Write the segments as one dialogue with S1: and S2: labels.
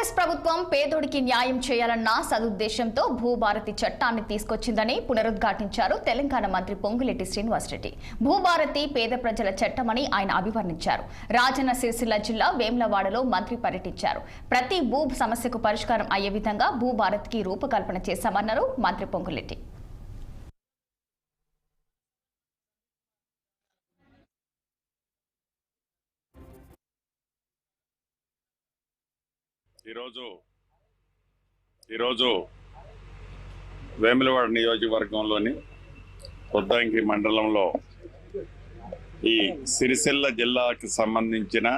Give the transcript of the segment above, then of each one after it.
S1: కాంగ్రెస్ ప్రభుత్వం పేదోడికి న్యాయం చేయాలన్న సదుద్దేశంతో భూభారతి చట్టాన్ని తీసుకొచ్చిందని పునరుద్ఘాటించారు తెలంగాణ మంత్రి పొంగులేటి శ్రీనివాసరెడ్డి. భూభారతి పేద ప్రజల చట్టమని ఆయన అభివర్ణించారు. రాజన్న సిరిసిల్ల జిల్లా వేములవాడలో మంత్రి పర్యటించారు. ప్రతి భూ సమస్యకు పరిష్కారం అయ్యే విధంగా భూభారతికి రూపకల్పన చేశామన్నారు మంత్రి పొంగులేటి.
S2: ఈరోజు వేములవాడ నియోజకవర్గంలోని రుద్రంగి మండలంలో ఈ సిరిసిల్ల జిల్లాకి సంబంధించిన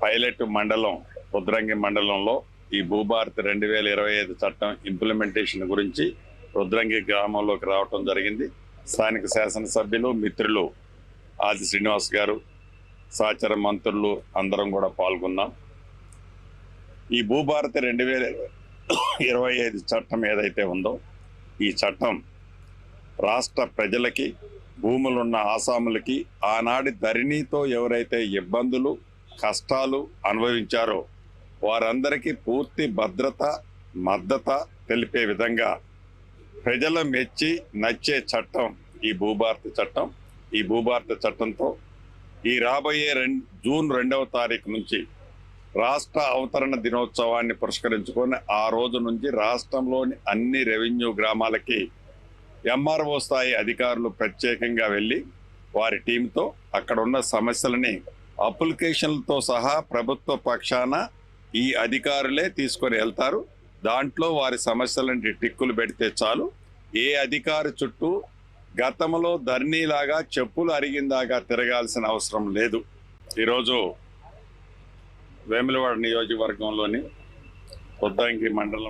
S2: పైలట్ మండలం రుద్రంగి మండలంలో ఈ భూభారతి 2025 చట్టం ఇంప్లిమెంటేషన్ గురించి రుద్రంగి గ్రామంలోకి రావటం జరిగింది. స్థానిక శాసనసభ్యులు మిత్రులు ఆది శ్రీనివాస్ గారు, సహచర మంత్రులు అందరం కూడా పాల్గొన్నాం. ఈ భూభారతి 2025 చట్టం ఏదైతే ఉందో ఈ చట్టం రాష్ట్ర ప్రజలకి, భూములున్న ఆసాములకి, ఆనాటి ధరణితో ఎవరైతే ఇబ్బందులు కష్టాలు అనుభవించారో వారందరికీ పూర్తి భద్రత మద్దతు తెలిపే విధంగా ప్రజల మెచ్చి నచ్చే చట్టం ఈ భూభారతి చట్టం. ఈ భూభారతి చట్టంతో ఈ రాబోయే జూన్ 2వ తారీఖు నుంచి రాష్ట్ర అవతరణ దినోత్సవాన్ని పురస్కరించుకొని ఆ రోజు నుంచి రాష్ట్రంలోని అన్ని రెవెన్యూ గ్రామాలకి ఎంఆర్ఓ స్థాయి అధికారులు ప్రత్యేకంగా వెళ్ళి వారి టీంతో అక్కడ ఉన్న సమస్యలని అప్లికేషన్లతో సహా ప్రభుత్వ పక్షాన ఈ అధికారులే తీసుకొని వెళ్తారు. దాంట్లో వారి సమస్యలని టిక్కులు పెడితే చాలు. ఏ అధికారి చుట్టూ గతంలో ధరణిలాగా చెప్పులు అరిగిందాగా తిరగాల్సిన అవసరం లేదు. ఈరోజు వేములవాడ నియోజకవర్గంలోని రుద్రంగి మండలం